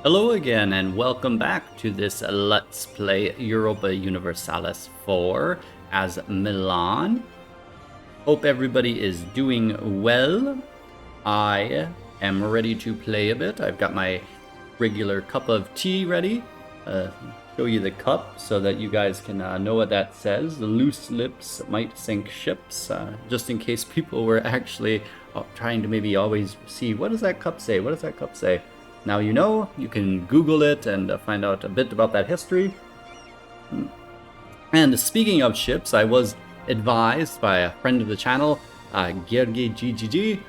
Hello again and welcome back to this Let's Play Europa Universalis 4 as Milan. Hope everybody is doing well. I am ready to play a bit. I've got my regular cup of tea ready. Show you the cup so that you guys can know what that says. The loose lips might sink ships, just in case people were actually trying to maybe always see, what does that cup say? What does that cup say? Now you know, you can Google it and find out a bit about that history. And speaking of ships, I was advised by a friend of the channel, Gergi GGG,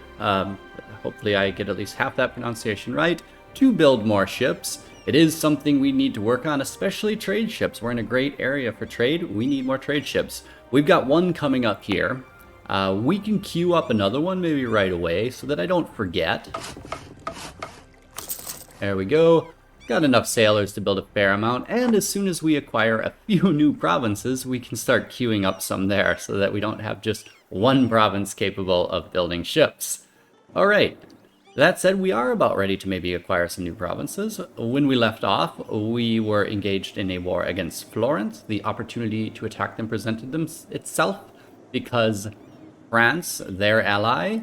hopefully I get at least half that pronunciation right, to build more ships. It is something we need to work on, especially trade ships. We're in a great area for trade. We need more trade ships. We've got one coming up here. We can queue up another one maybe right away so that I don't forget. There we go. Got enough sailors to build a fair amount, and as soon as we acquire a few new provinces, we can start queuing up some there so that we don't have just one province capable of building ships. Alright, that said, we are about ready to maybe acquire some new provinces. When we left off, we were engaged in a war against Florence. The opportunity to attack them presented itself because France, their ally,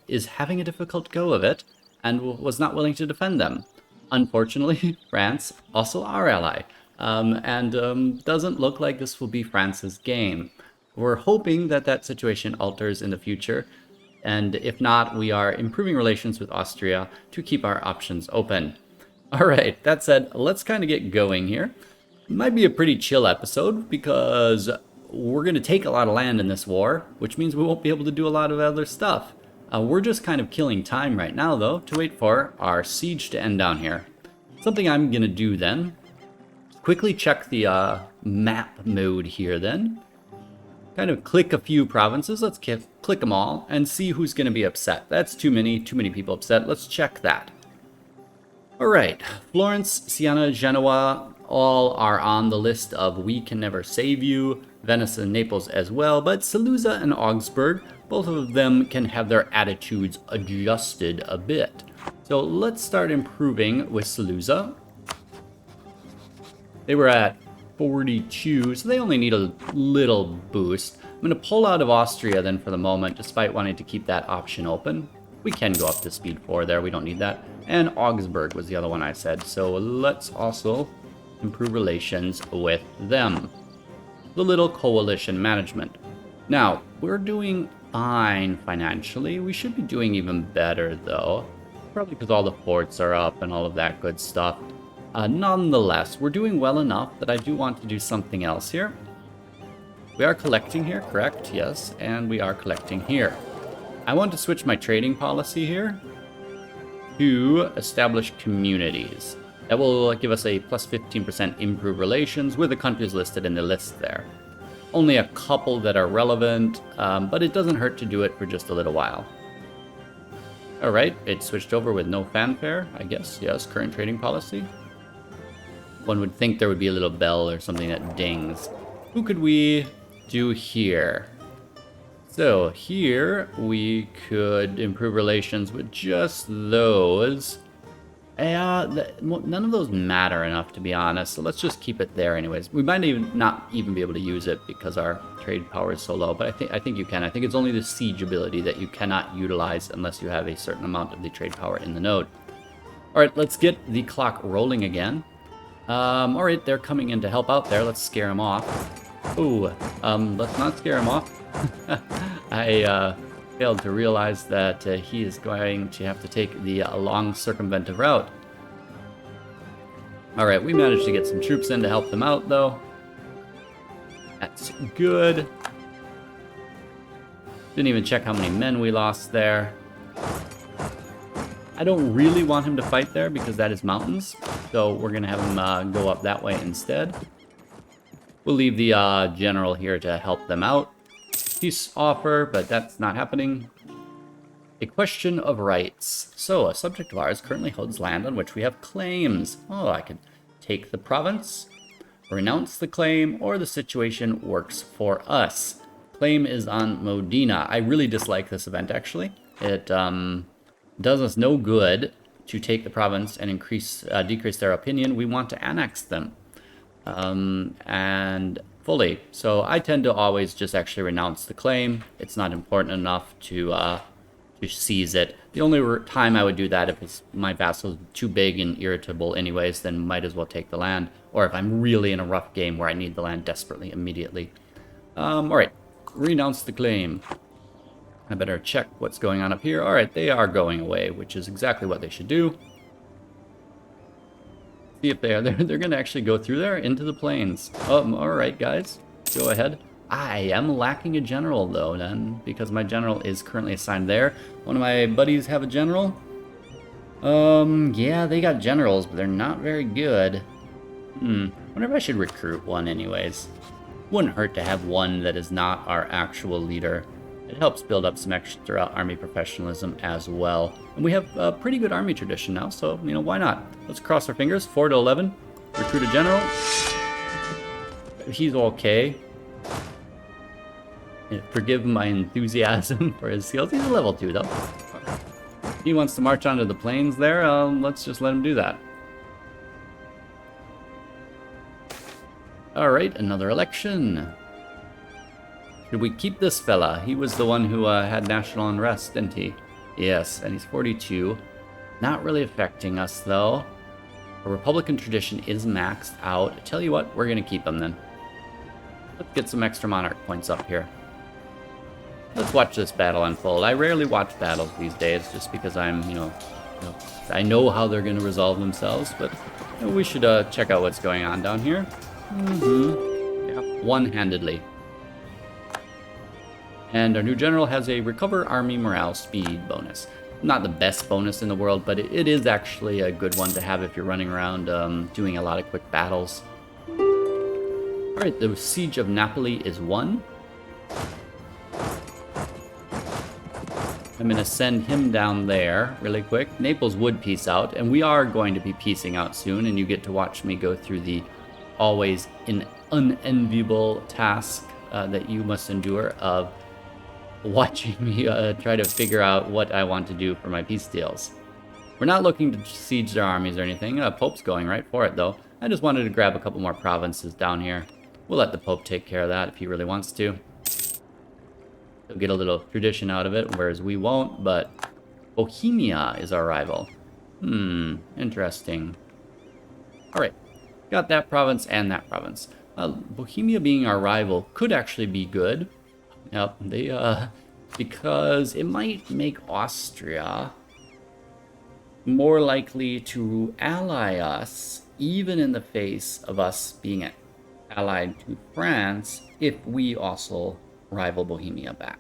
is having a difficult go of it and was not willing to defend them. Unfortunately, France, also our ally, and doesn't look like this will be France's game. We're hoping that that situation alters in the future, and if not, we are improving relations with Austria to keep our options open. Alright, that said, let's kind of get going here. Might be a pretty chill episode because we're going to take a lot of land in this war, which means we won't be able to do a lot of other stuff. We're just kind of killing time right now, though, to wait for our siege to end down here. Something I'm going to do then, quickly check the map mode here then. Kind of click a few provinces, let's click them all, and see who's going to be upset. That's too many people upset, let's check that. Alright, Florence, Siena, Genoa, all are on the list of we can never save you. Venice and Naples as well, but Saluzza and Augsburg, both of them can have their attitudes adjusted a bit. So let's start improving with Saluzza. They were at 42, so they only need a little boost. I'm going to pull out of Austria then for the moment, despite wanting to keep that option open. We can go up to speed 4 there, we don't need that. And Augsburg was the other one I said, so let's also improve relations with them. The little coalition management. Now, we're doing fine financially. We should be doing even better, though. Probably because all the forts are up and all of that good stuff. Nonetheless, we're doing well enough that I do want to do something else here. We are collecting here, correct? Yes, and we are collecting here. I want to switch my trading policy here to establish communities. That will give us a plus 15% improved relations with the countries listed in the list there. Only a couple that are relevant, but it doesn't hurt to do it for just a little while. Alright, it switched over with no fanfare, I guess. Yes, current trading policy. One would think there would be a little bell or something that dings. Who could we do here? So here we could improve relations with just those. None of those matter enough, to be honest, so let's just keep it there anyways. We might not even be able to use it because our trade power is so low, but I think you can. I think it's only the siege ability that you cannot utilize unless you have a certain amount of the trade power in the node. Alright, let's get the clock rolling again. Alright, they're coming in to help out there. Let's scare them off. Ooh, let's not scare him off. I failed to realize that he is going to have to take the long circumventive route. Alright, we managed to get some troops in to help them out, though. That's good. Didn't even check how many men we lost there. I don't really want him to fight there because that is mountains, so we're going to have him go up that way instead. We'll leave the general here to help them out. Peace offer, but that's not happening. A question of rights. So, a subject of ours currently holds land on which we have claims. Oh, I could take the province, renounce the claim, or the situation works for us. Claim is on Modena. I really dislike this event, actually. It does us no good to take the province and decrease their opinion, we want to annex them. And fully. So I tend to always just actually renounce the claim. It's not important enough to seize it. The only time I would do that if my vassal is too big and irritable anyways, then might as well take the land. Or if I'm really in a rough game where I need the land desperately, immediately. Alright, renounce the claim. I better check what's going on up here. Alright, they are going away, which is exactly what they should do. See if they are there. They're going to actually go through there into the plains. Alright, guys. Go ahead. I am lacking a general, though, then, because my general is currently assigned there. One of my buddies have a general. Yeah, they got generals, but they're not very good. Wonder if I should recruit one anyways. Wouldn't hurt to have one that is not our actual leader. It helps build up some extra army professionalism as well. And we have a pretty good army tradition now, so, you know, why not? Let's cross our fingers. 4 to 11. Recruit a general. He's okay. Forgive my enthusiasm for his skills. He's a level 2, though. He wants to march onto the plains there. Let's just let him do that. Alright, another election. Should we keep this fella? He was the one who had national unrest, didn't he? Yes, and he's 42. Not really affecting us, though. A Republican tradition is maxed out. I tell you what, we're going to keep him then. Let's get some extra monarch points up here. Let's watch this battle unfold. I rarely watch battles these days just because I'm, I know how they're going to resolve themselves, but we should check out what's going on down here. Yeah, one-handedly. And our new general has a recover army morale speed bonus. Not the best bonus in the world, but it is actually a good one to have if you're running around doing a lot of quick battles. Alright, the siege of Napoli is won. I'm going to send him down there really quick. Naples would peace out, and we are going to be peacing out soon, and you get to watch me go through the always unenviable task that you must endure of watching me try to figure out what I want to do for my peace deals. We're not looking to siege their armies or anything. Pope's going right for it, though. I just wanted to grab a couple more provinces down here. We'll let the Pope take care of that if he really wants to. He'll get a little tradition out of it, whereas we won't, but Bohemia is our rival. Interesting. Alright, got that province and that province. Bohemia being our rival could actually be good. Yep, because it might make Austria more likely to ally us, even in the face of us being allied to France, if we also rival Bohemia back.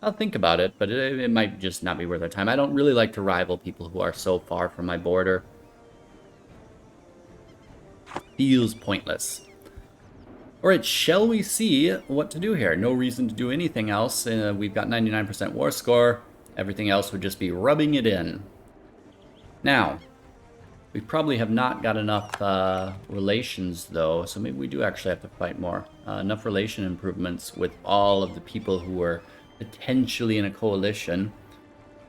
I'll think about it, but it might just not be worth our time. I don't really like to rival people who are so far from my border. Feels pointless. Alright, shall we see what to do here? No reason to do anything else. We've got 99% war score. Everything else would just be rubbing it in. Now, we probably have not got enough relations, though, so maybe we do actually have to fight more. Enough relation improvements with all of the people who are potentially in a coalition.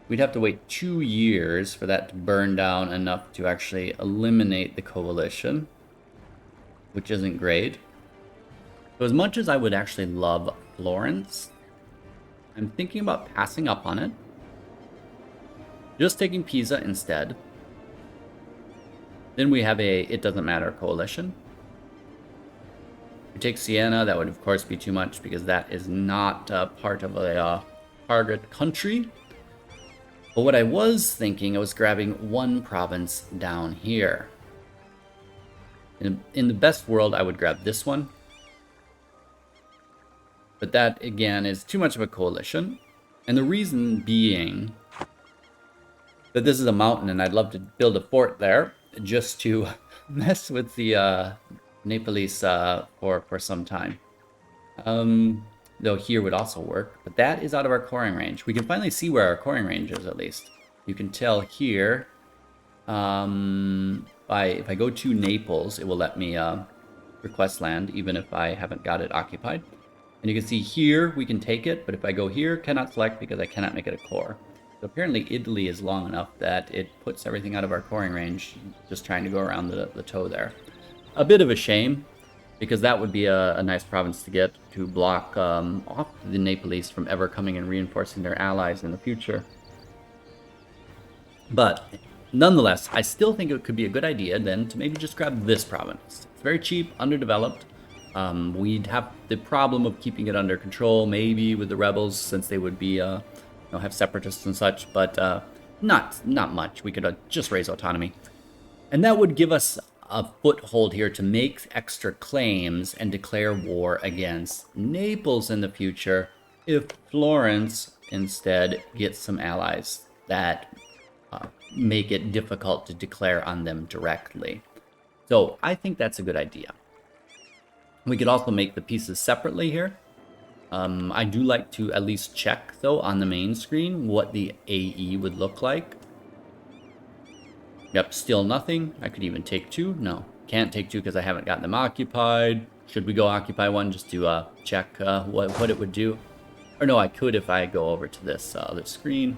We'd have to wait 2 years for that to burn down enough to actually eliminate the coalition, which isn't great. So as much as I would actually love Florence, I'm thinking about passing up on it. Just taking Pisa instead. Then we have a it doesn't matter coalition. We take Siena, that would of course be too much because that is not part of a target country. But what I was thinking, I was grabbing one province down here. In the best world, I would grab this one. But that, again, is too much of a coalition. And the reason being that this is a mountain and I'd love to build a fort there just to mess with the Nepalese for some time. Though here would also work. But that is out of our coring range. We can finally see where our coring range is, at least. You can tell here, if I go to Naples, it will let me request land, even if I haven't got it occupied. And you can see here, we can take it, but if I go here, cannot select because I cannot make it a core. Apparently Italy is long enough that it puts everything out of our coring range, just trying to go around the toe there. A bit of a shame, because that would be a nice province to get to block off the Nepalese from ever coming and reinforcing their allies in the future. But nonetheless, I still think it could be a good idea then to maybe just grab this province. It's very cheap, underdeveloped. We'd have the problem of keeping it under control, maybe with the rebels, since they would be, have separatists and such, but not much. We could just raise autonomy. And that would give us a foothold here to make extra claims and declare war against Naples in the future if Florence instead gets some allies that make it difficult to declare on them directly. So I think that's a good idea. We could also make the pieces separately here. I do like to at least check, though, on the main screen what the AE would look like. Yep, still nothing. I could even take 2. No, can't take 2 because I haven't gotten them occupied. Should we go occupy 1 just to check what it would do? Or no, I could if I go over to this other screen.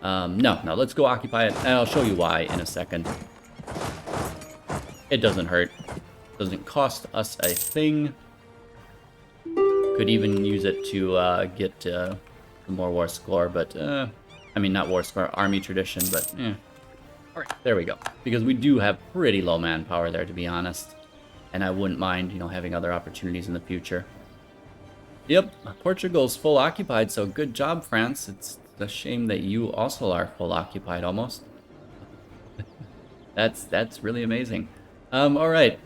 No, let's go occupy it, and I'll show you why in a second. It doesn't hurt. Doesn't cost us a thing. Could even use it to get the more war score, but I mean not war score, army tradition, but Alright, there we go. Because we do have pretty low manpower there, to be honest. And I wouldn't mind, having other opportunities in the future. Yep, Portugal's full occupied, so good job, France. It's a shame that you also are full occupied almost. That's really amazing. Alright.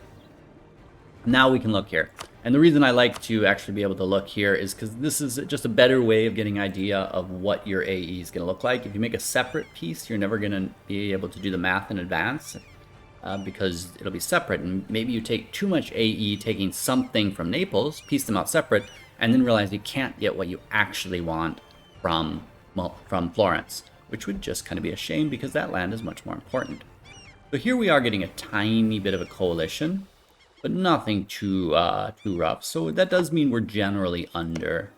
Now we can look here. And the reason I like to actually be able to look here is because this is just a better way of getting an idea of what your AE is going to look like. If you make a separate piece, you're never going to be able to do the math in advance because it'll be separate. And maybe you take too much AE taking something from Naples, piece them out separate, and then realize you can't get what you actually want from Florence, which would just kind of be a shame because that land is much more important. So here we are getting a tiny bit of a coalition, but nothing too rough. So that does mean we're generally under.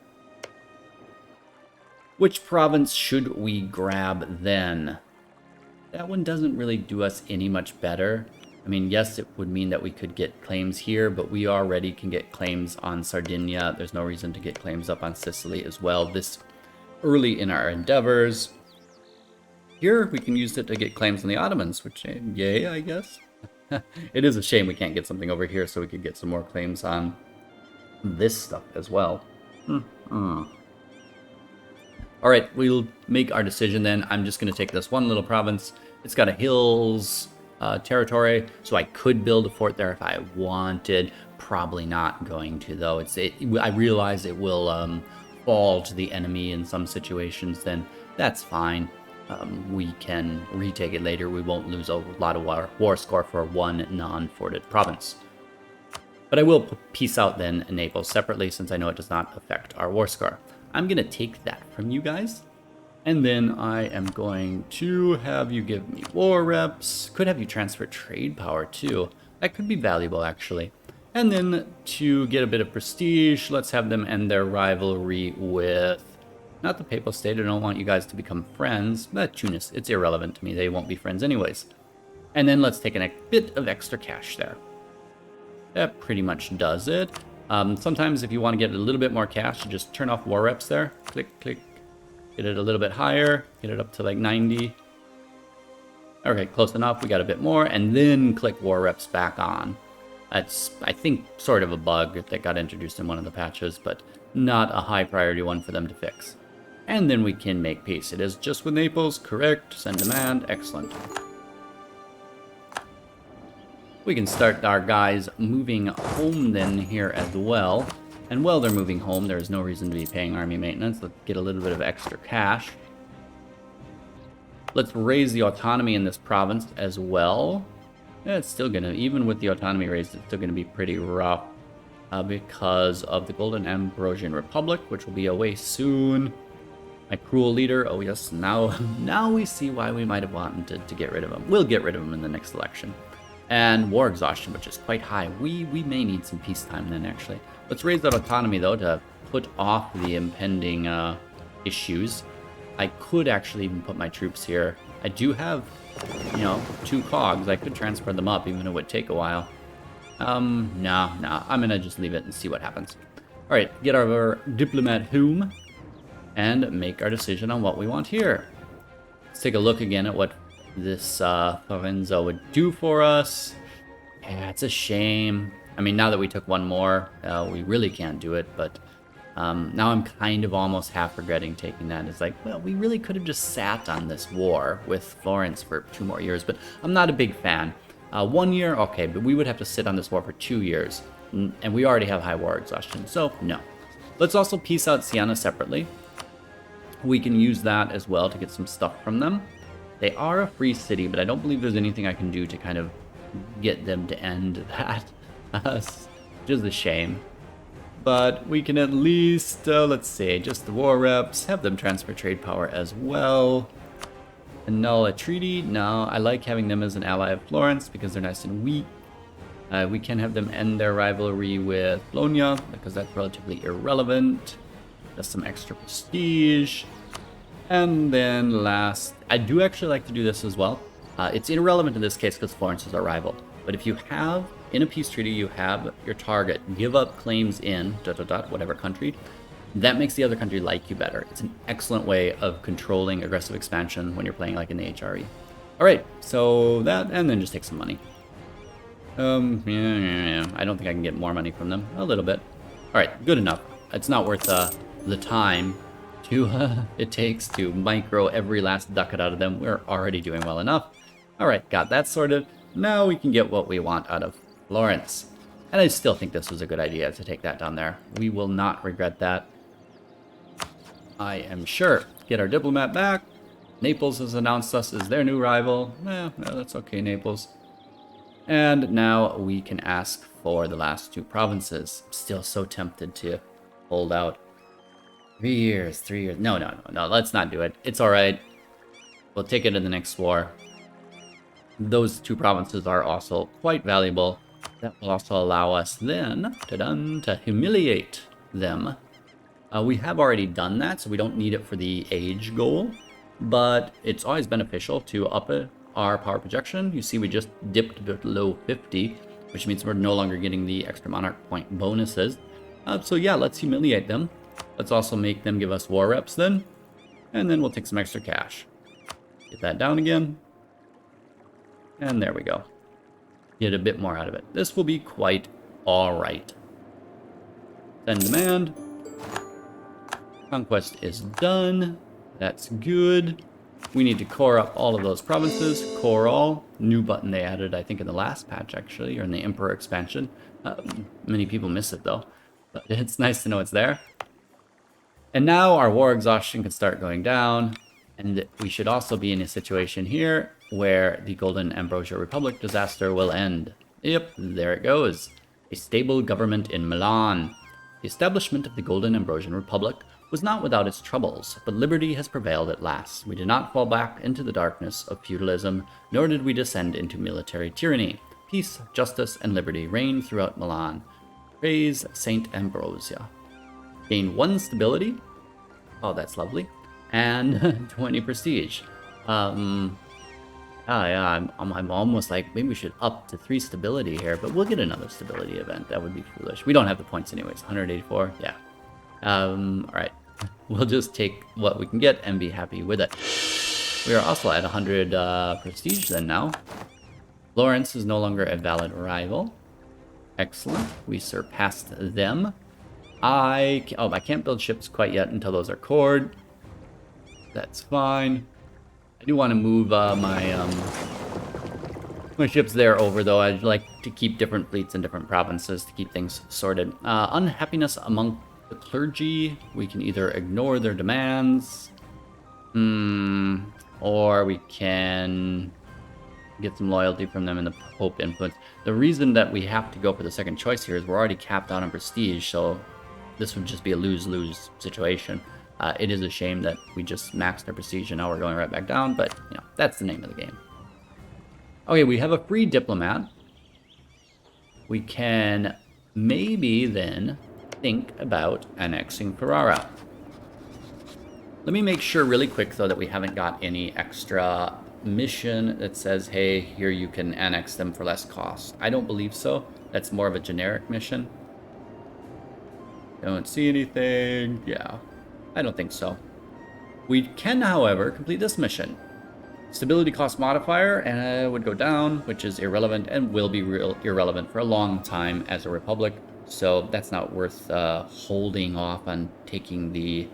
Which province should we grab then? That one doesn't really do us any much better. I mean, yes, it would mean that we could get claims here, but we already can get claims on Sardinia. There's no reason to get claims up on Sicily as well this early in our endeavors. Here, we can use it to get claims on the Ottomans, which, yay, I guess. It is a shame we can't get something over here so we could get some more claims on this stuff as well. Alright, we'll make our decision then. I'm just going to take this one little province. It's got a hills territory, so I could build a fort there if I wanted. Probably not going to, though. I realize it will fall to the enemy in some situations, then that's fine. We can retake it later. We won't lose a lot of war score for one non-forted province. But I will piece out then Naples separately since I know it does not affect our war score. I'm going to take that from you guys. And then I am going to have you give me war reps. Could have you transfer trade power too. That could be valuable actually. And then to get a bit of prestige, let's have them end their rivalry with... not the Papal State, I don't want you guys to become friends, but Tunis, it's irrelevant to me, they won't be friends anyways. And then let's take a bit of extra cash there. That pretty much does it. Sometimes if you want to get a little bit more cash, you just turn off war reps there. Click, click. Get it a little bit higher, get it up to like 90. Okay, close enough, we got a bit more, and then click war reps back on. That's, I think, sort of a bug that got introduced in one of the patches, but not a high priority one for them to fix. And then we can make peace. It is just with Naples, correct, send demand, excellent. We can start our guys moving home then here as well. And while they're moving home, there is no reason to be paying army maintenance. Let's get a little bit of extra cash. Let's raise the autonomy in this province as well. It's still gonna, even with the autonomy raised, it's still gonna be pretty rough because of the Golden Ambrosian Republic, which will be away soon. My cruel leader, oh yes, now we see why we might have wanted to get rid of him. We'll get rid of him in the next election. And war exhaustion, which is quite high. We may need some peacetime then, actually. Let's raise that autonomy, though, to put off the impending issues. I could actually even put my troops here. I do have, you know, 2 cogs. I could transfer them up, even though it would take a while. No. I'm gonna just leave it and see what happens. All right, get our diplomat home and make our decision on what we want here. Let's take a look again at what this Florenzo would do for us. Yeah, it's a shame. I mean, now that we took one more, we really can't do it, but now I'm kind of almost half regretting taking that. It's like, well, we really could have just sat on this war with Florence for 2 more years, but I'm not a big fan. 1 year, okay, but we would have to sit on this war for 2 years, and we already have high war exhaustion, so no. Let's also piece out Siena separately. We can use that as well to get some stuff from them. They are a free city, but I don't believe there's anything I can do to kind of get them to end that, which is a shame. But we can at least, let's see, just the war reps, have them transfer trade power as well. Annul a treaty. No, I like having them as an ally of Florence because they're nice and weak. We can have them end their rivalry with Bologna because that's relatively irrelevant. Just some extra prestige. And then last, I do actually like to do this as well. It's irrelevant in this case because Florence is our rival. But if you have, in a peace treaty, you have your target give up claims in whatever country, that makes the other country like you better. It's an excellent way of controlling aggressive expansion when you're playing like in the HRE. All right, so that, and then just take some money. Yeah. I don't think I can get more money from them. A little bit. All right, good enough. It's not worth the time it takes to micro every last ducat out of them. We're already doing well enough. All right, got that sorted. Now we can get what we want out of Florence. And I still think this was a good idea to take that down there. We will not regret that. I am sure. Get our diplomat back. Naples has announced us as their new rival. No, that's okay, Naples. And now we can ask for the last 2 provinces. I'm still so tempted to hold out. 3 years. No, let's not do it. It's all right. We'll take it in the next war. Those 2 provinces are also quite valuable. That will also allow us then to humiliate them. We have already done that, so we don't need it for the age goal. But it's always beneficial to up our power projection. You see we just dipped below 50, which means we're no longer getting the extra monarch point bonuses. So yeah, let's humiliate them. Let's also make them give us war reps then. And then we'll take some extra cash. Get that down again. And there we go. Get a bit more out of it. This will be quite alright. Send demand. Conquest is done. That's good. We need to core up all of those provinces. Core all. New button they added, I think, in the last patch, actually, or in the Emperor expansion. Many people miss it, though. But it's nice to know it's there. And now our war exhaustion can start going down. And we should also be in a situation here where the Golden Ambrosia Republic disaster will end. Yep, there it goes. A stable government in Milan. The establishment of the Golden Ambrosian Republic was not without its troubles, but liberty has prevailed at last. We did not fall back into the darkness of feudalism, nor did we descend into military tyranny. Peace, justice, and liberty reign throughout Milan. Praise Saint Ambrosia. Gain 1 stability. Oh, that's lovely. And 20 prestige. Yeah, I'm almost like, maybe we should up to 3 stability here, but we'll get another stability event. That would be foolish. We don't have the points anyways. 184, yeah. Alright. We'll just take what we can get and be happy with it. We are also at 100 prestige then now. Florence is no longer a valid rival. Excellent. We surpassed them. I can't build ships quite yet until those are cored. That's fine. I do want to move my ships there over, though. I'd like to keep different fleets in different provinces to keep things sorted. Unhappiness among the clergy. We can either ignore their demands, or we can get some loyalty from them in the Pope influence. The reason that we have to go for the second choice here is we're already capped out on prestige, so this would just be a lose-lose situation. It is a shame that we just maxed our prestige and now we're going right back down, but, you know, that's the name of the game. Okay, we have a free diplomat. We can maybe then think about annexing Ferrara. Let me make sure really quick, though, that we haven't got any extra mission that says, hey, here you can annex them for less cost. I don't believe so. That's more of a generic mission. Don't see anything. Yeah, I don't think so. We can, however, complete this mission. Stability cost modifier would go down, which is irrelevant and will be irrelevant for a long time as a republic. So that's not worth holding off on taking the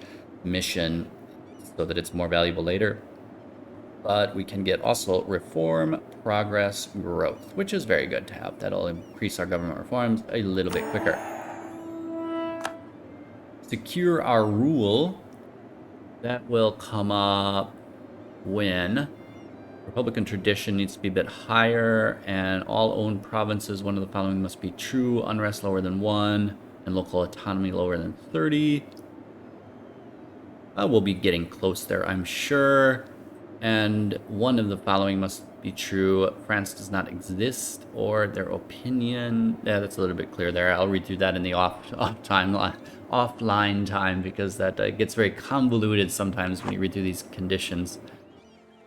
mission so that it's more valuable later. But we can get also reform, progress, growth, which is very good to have. That'll increase our government reforms a little bit quicker. Secure our rule. That will come up when Republican tradition needs to be a bit higher, and all owned provinces, one of the following must be true: unrest lower than 1, and local autonomy lower than 30. We'll be getting close there, I'm sure. And one of the following must be true: France does not exist, or their opinion. Yeah, that's a little bit clear there. I'll read through that in the offline time, because that gets very convoluted sometimes when you read through these conditions.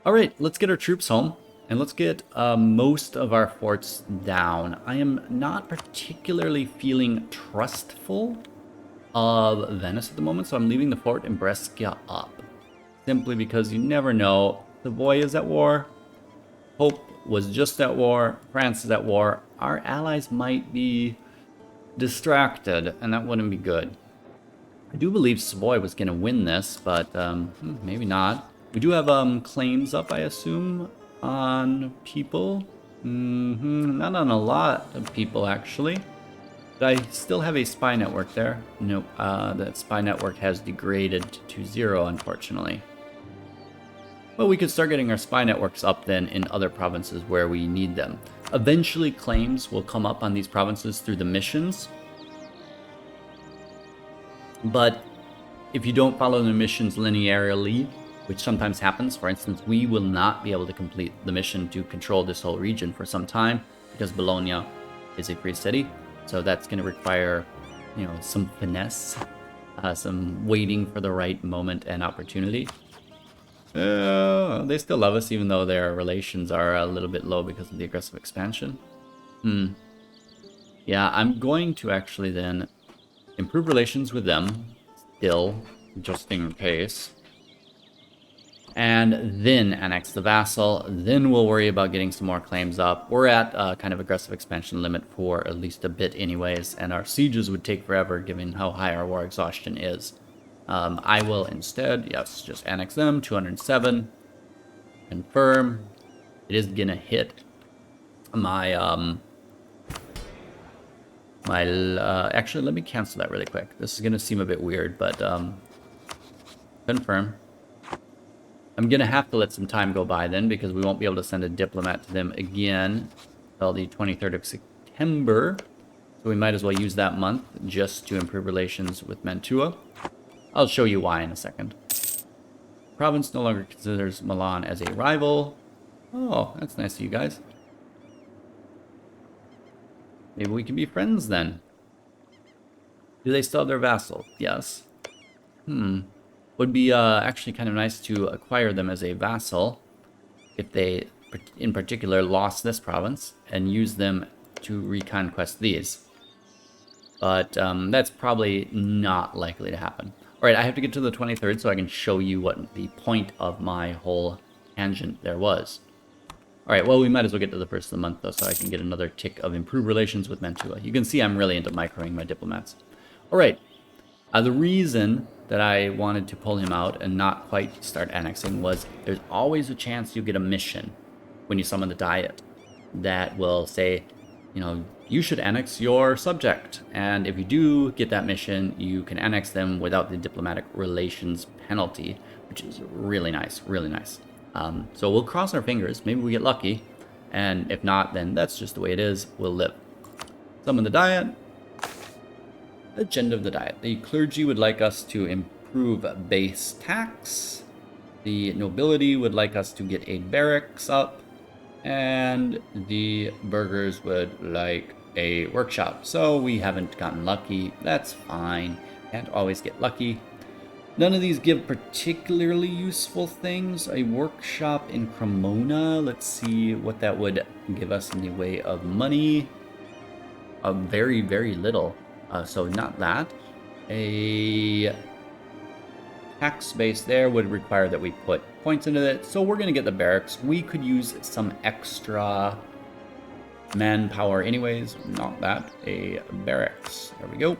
All right, let's get our troops home, and let's get most of our forts down. I am not particularly feeling trustful of Venice at the moment, so I'm leaving the fort in Brescia up. Simply because you never know. Savoy is at war. Hope was just at war. France is at war. Our allies might be distracted, and that wouldn't be good. I do believe Savoy was going to win this, but maybe not. We do have claims up, I assume, on people. Not on a lot of people, actually. But I still have a spy network there. Nope, that spy network has degraded to 0, unfortunately. Well, we could start getting our spy networks up then in other provinces where we need them. Eventually, claims will come up on these provinces through the missions. But if you don't follow the missions linearly, which sometimes happens, for instance, we will not be able to complete the mission to control this whole region for some time, because Bologna is a free city. So that's going to require, some finesse, some waiting for the right moment and opportunity. They still love us, even though their relations are a little bit low because of the aggressive expansion. Yeah, I'm going to actually then improve relations with them, still, just in case. And then annex the vassal. Then we'll worry about getting some more claims up. We're at kind of aggressive expansion limit for at least a bit anyways, and our sieges would take forever given how high our war exhaustion is. I will instead, yes, just annex them. 207. Confirm. It is gonna hit my actually, let me cancel that really quick. This is gonna seem a bit weird, but confirm. I'm gonna have to let some time go by then, because we won't be able to send a diplomat to them again until the 23rd of September. So we might as well use that month just to improve relations with Mantua. I'll show you why in a second. Province no longer considers Milan as a rival. Oh, that's nice of you guys. Maybe we can be friends then. Do they still have their vassal? Yes. Would be actually kind of nice to acquire them as a vassal if they, in particular, lost this province and use them to reconquest these. But that's probably not likely to happen. All right, I have to get to the 23rd so I can show you what the point of my whole tangent there was. All right, well, we might as well get to the first of the month, though, so I can get another tick of improved relations with Mantua. You can see I'm really into microing my diplomats. All right, the reason that I wanted to pull him out and not quite start annexing was there's always a chance you get a mission when you summon the Diet that will say, you should annex your subject. And if you do get that mission, you can annex them without the diplomatic relations penalty, which is really nice, really nice. So we'll cross our fingers. Maybe we get lucky. And if not, then that's just the way it is. We'll live. Summon the Diet. Agenda of the Diet. The clergy would like us to improve base tax. The nobility would like us to get a barracks up. And the burghers would like a workshop. So we haven't gotten lucky. That's fine. Can't always get lucky. None of these give particularly useful things. A workshop in Cremona. Let's see what that would give us in the way of money. Very, very little. So not that. A tax base there would require that we put points into it. So we're going to get the barracks. We could use some extra manpower anyways. Not that. A barracks. There we go.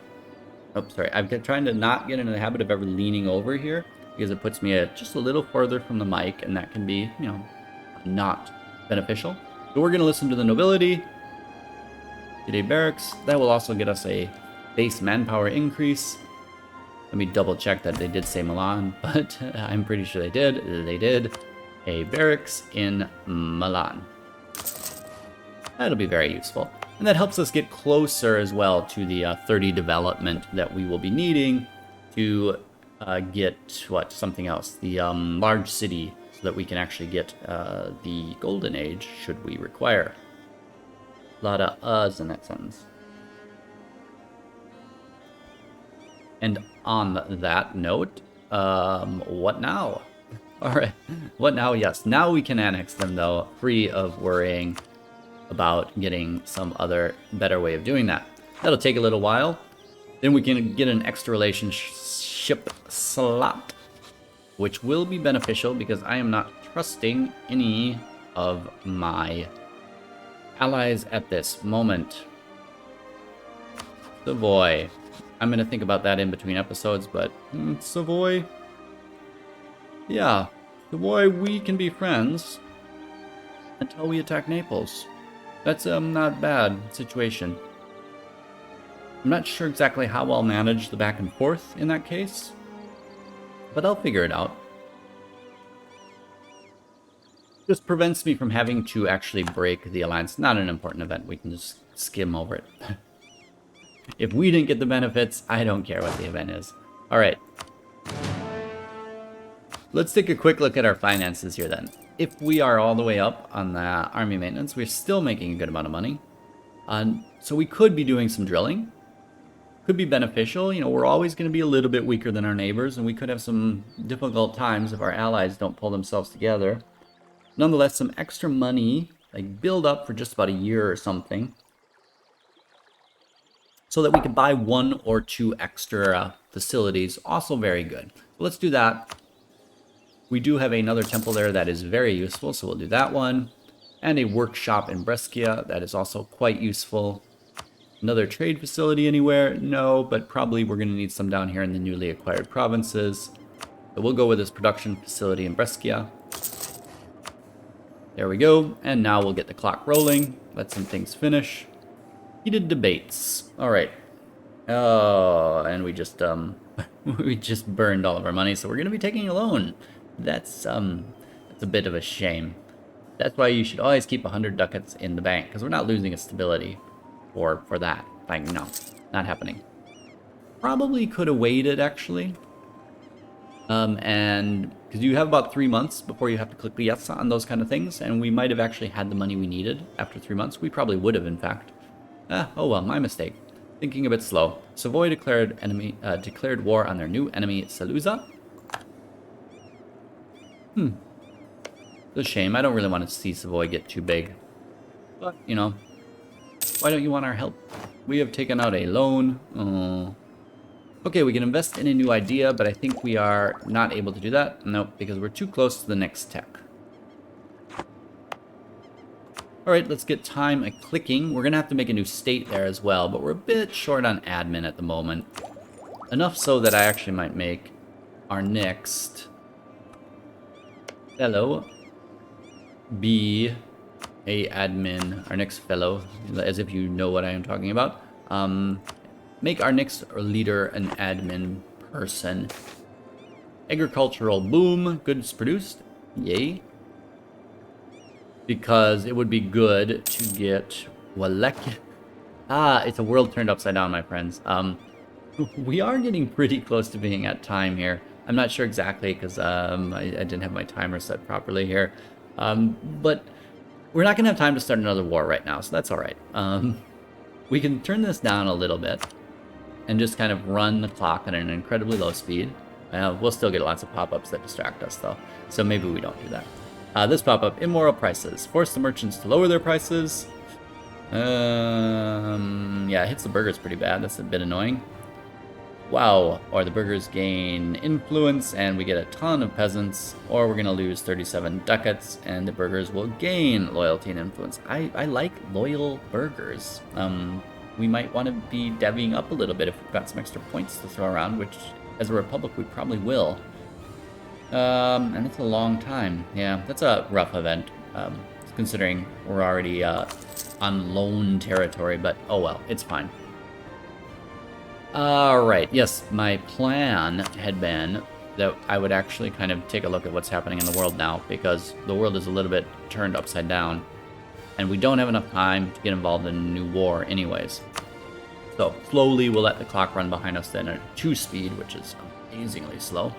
Oh, sorry. I'm trying to not get into the habit of ever leaning over here because it puts me just a little further from the mic, and that can be, you know, not beneficial. So we're going to listen to the nobility. Get a barracks. That will also get us a base manpower increase. Let me double check that they did say Milan, but I'm pretty sure they did. They did. A barracks in Milan. That'll be very useful. And that helps us get closer as well to the 30 development that we will be needing to get, something else, the large city, so that we can actually get the golden age, should we require. A lot of uhs in that sentence. And on that note, what now? All right, what now? Yes, now we can annex them, though, free of worrying about getting some other better way of doing that. That'll take a little while. Then we can get an extra relationship slot, which will be beneficial because I am not trusting any of my allies at this moment. Savoy. I'm going to think about that in between episodes, but Savoy. Yeah, Savoy, we can be friends until we attack Naples. That's not bad situation. I'm not sure exactly how I'll manage the back and forth in that case, but I'll figure it out. Just prevents me from having to actually break the alliance. Not an important event. We can just skim over it. If we didn't get the benefits, I don't care what the event is. All right. Let's take a quick look at our finances here then. If we are all the way up on the army maintenance, we're still making a good amount of money. So we could be doing some drilling. Could be beneficial. You know, we're always going to be a little bit weaker than our neighbors, and we could have some difficult times if our allies don't pull themselves together. Nonetheless, some extra money, like build up for just about a year or something, so that we could buy 1 or 2 extra facilities. Also very good. So let's do that. We do have another temple there that is very useful, so we'll do that one. And a workshop in Brescia that is also quite useful. Another trade facility anywhere? No, but probably we're going to need some down here in the newly acquired provinces. So we'll go with this production facility in Brescia. There we go. And now we'll get the clock rolling. Let some things finish. Heated debates. All right. Oh, and we just we just burned all of our money, so we're going to be taking a loan. That's a bit of a shame. That's why you should always keep 100 ducats in the bank, because we're not losing a stability for that. Like, no, not happening. Probably could have waited, actually. And because you have about 3 months before you have to click the yes on those kind of things, and we might have actually had the money we needed after 3 months. We probably would have, in fact. Oh well, my mistake. Thinking a bit slow. Savoy declared war on their new enemy, Saluzza. It's a shame. I don't really want to see Savoy get too big. But, you know, why don't you want our help? We have taken out a loan. Oh. Okay, we can invest in a new idea, but I think we are not able to do that. Nope, because we're too close to the next tech. Alright, let's get time clicking. We're going to have to make a new state there as well, but we're a bit short on admin at the moment. Enough so that I actually might make our next fellow be a admin, our next fellow, as if you know what I am talking about. Make our next leader an admin person. Agricultural boom, goods produced, yay. Because it would be good to get Walek. Ah, it's a world turned upside down, my friends. We are getting pretty close to being at time here. I'm not sure exactly because I didn't have my timer set properly here. But we're not going to have time to start another war right now, so that's all right. We can turn this down a little bit and just kind of run the clock at an incredibly low speed. We'll still get lots of pop-ups that distract us, though. So maybe we don't do that. This pop-up, immoral prices. Force the merchants to lower their prices. Yeah, it hits the burghers pretty bad. That's a bit annoying. Wow. Or the burghers gain influence, and we get a ton of peasants. Or we're going to lose 37 ducats, and the burghers will gain loyalty and influence. I like loyal burghers. We might want to be devvying up a little bit if we've got some extra points to throw around, which, as a republic, we probably will. And it's a long time. Yeah, that's a rough event, considering we're already on loan territory, but oh well, it's fine. Alright, yes, my plan had been that I would actually kind of take a look at what's happening in the world now, because the world is a little bit turned upside down, and we don't have enough time to get involved in a new war anyways. So, slowly we'll let the clock run behind us then at 2 speed, which is amazingly slow.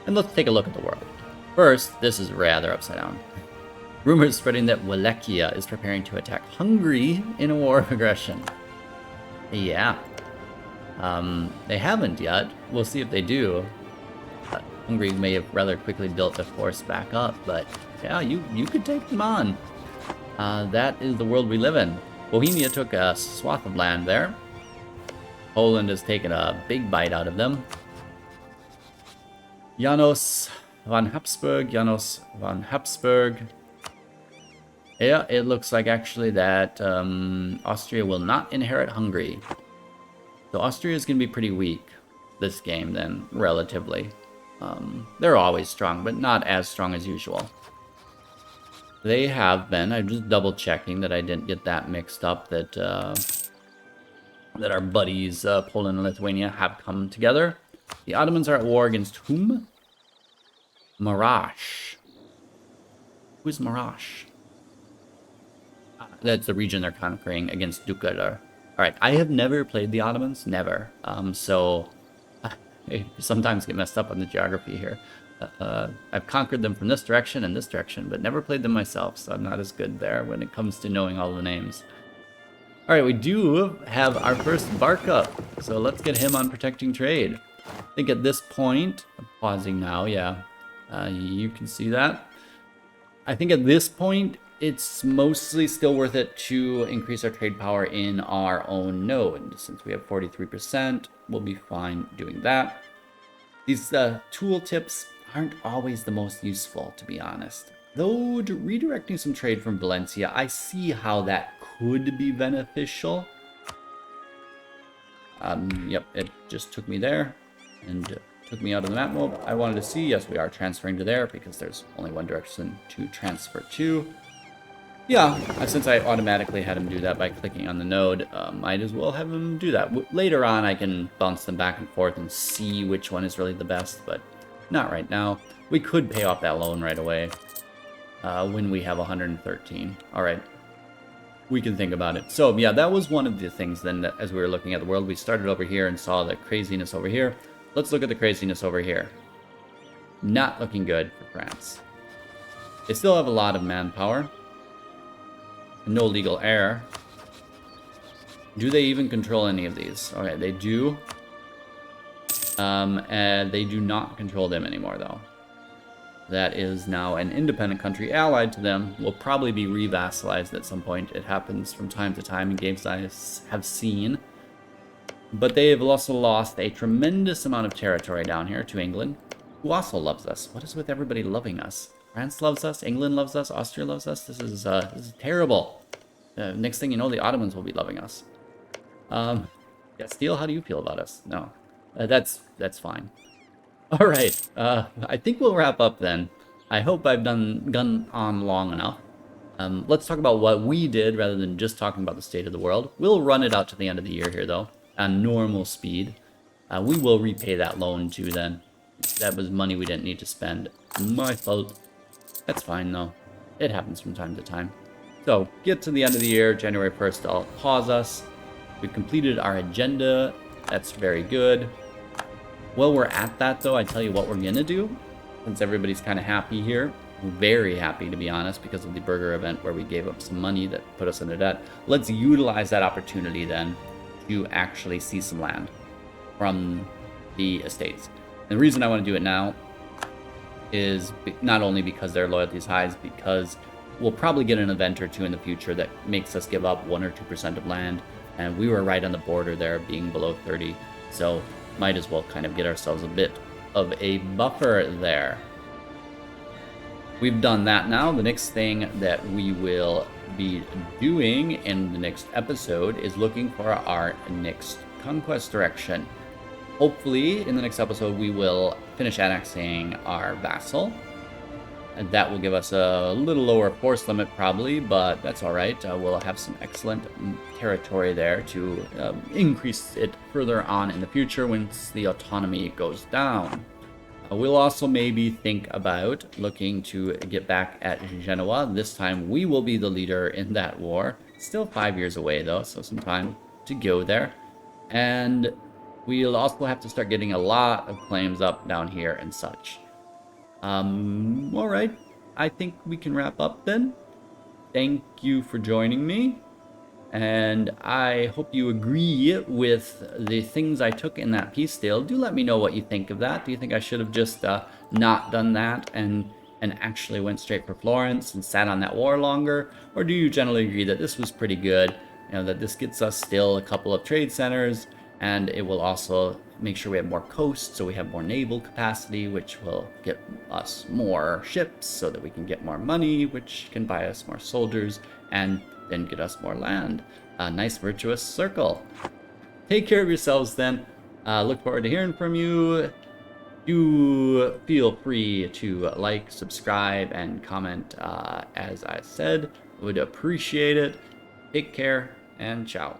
And let's take a look at the world. First, this is rather upside down. Rumors spreading that Wallachia is preparing to attack Hungary in a war of aggression. Yeah. They haven't yet. We'll see if they do. Hungary may have rather quickly built the force back up, but yeah, you could take them on. That is the world we live in. Bohemia took a swath of land there. Poland has taken a big bite out of them. Janos von Habsburg. Yeah, it looks like actually that Austria will not inherit Hungary. So Austria is going to be pretty weak this game then, relatively. They're always strong, but not as strong as usual. They have been, I'm just double checking that I didn't get that mixed up, that our buddies Poland and Lithuania have come together. The Ottomans are at war against whom? Marash. Who's Marash? That's the region they're conquering against Dukadar. Alright, I have never played the Ottomans, never. So I sometimes get messed up on the geography here. I've conquered them from this direction and this direction, but never played them myself, so I'm not as good there when it comes to knowing all the names. Alright, we do have our first bark up, so let's get him on protecting trade. I think at this point, I'm pausing now, yeah, you can see that. I think at this point, it's mostly still worth it to increase our trade power in our own node. Since we have 43%, we'll be fine doing that. These tool tips aren't always the most useful, to be honest. Though redirecting some trade from Valencia, I see how that could be beneficial. Yep, it just took me there and took me out of the map mode. I wanted to see, yes, we are transferring to there because there's only one direction to transfer to. Yeah, since I automatically had him do that by clicking on the node, might as well have him do that. Later on, I can bounce them back and forth and see which one is really the best, but not right now. We could pay off that loan right away when we have 113. All right, we can think about it. So yeah, that was one of the things then that as we were looking at the world, we started over here and saw the craziness over here. Let's look at the craziness over here. Not looking good for France. They still have a lot of manpower. No legal heir. Do they even control any of these? Okay, they do. And they do not control them anymore, though. That is now an independent country allied to them. Will probably be revassalized at some point. It happens from time to time in games I have seen. But they have also lost a tremendous amount of territory down here to England, who also loves us. What is with everybody loving us? France loves us, England loves us, Austria loves us. This is terrible. Next thing you know, the Ottomans will be loving us. Yeah, Steele, how do you feel about us? No, that's fine. All right, I think we'll wrap up then. I hope I've gone on long enough. Let's talk about what we did rather than just talking about the state of the world. We'll run it out to the end of the year here, though, on normal speed. We will repay that loan too then. That was money we didn't need to spend. My fault. That's fine, though. It happens from time to time. So, get to the end of the year, January 1st, I'll pause us. We've completed our agenda. That's very good. While we're at that, though, I tell you what we're going to do. Since everybody's kind of happy here. Very happy, to be honest, because of the burger event where we gave up some money that put us into debt. Let's utilize that opportunity, then, to actually see some land from the estates. And the reason I want to do it now is not only because their loyalty is high, is because we'll probably get an event or two in the future that makes us give up 1 or 2% of land, and we were right on the border there, being below 30, so might as well kind of get ourselves a bit of a buffer there. We've done that now. The next thing that we will be doing in the next episode is looking for our next conquest direction. Hopefully, in the next episode, we will finish annexing our vassal. And that will give us a little lower force limit, probably, but that's all right. We'll have some excellent territory there to increase it further on in the future once the autonomy goes down. We'll also maybe think about looking to get back at Genoa. This time, we will be the leader in that war. Still 5 years away, though, so some time to go there. And we'll also have to start getting a lot of claims up down here and such. All right. I think we can wrap up then. Thank you for joining me. And I hope you agree with the things I took in that peace deal. Do let me know what you think of that. Do you think I should have just not done that and actually went straight for Florence and sat on that war longer? Or do you generally agree that this was pretty good? You know, that this gets us still a couple of trade centers, and it will also make sure we have more coast, so we have more naval capacity, which will get us more ships so that we can get more money, which can buy us more soldiers, and then get us more land. A nice virtuous circle. Take care of yourselves then. Look forward to hearing from you. Do feel free to like, subscribe, and comment as I said. Would appreciate it. Take care and ciao.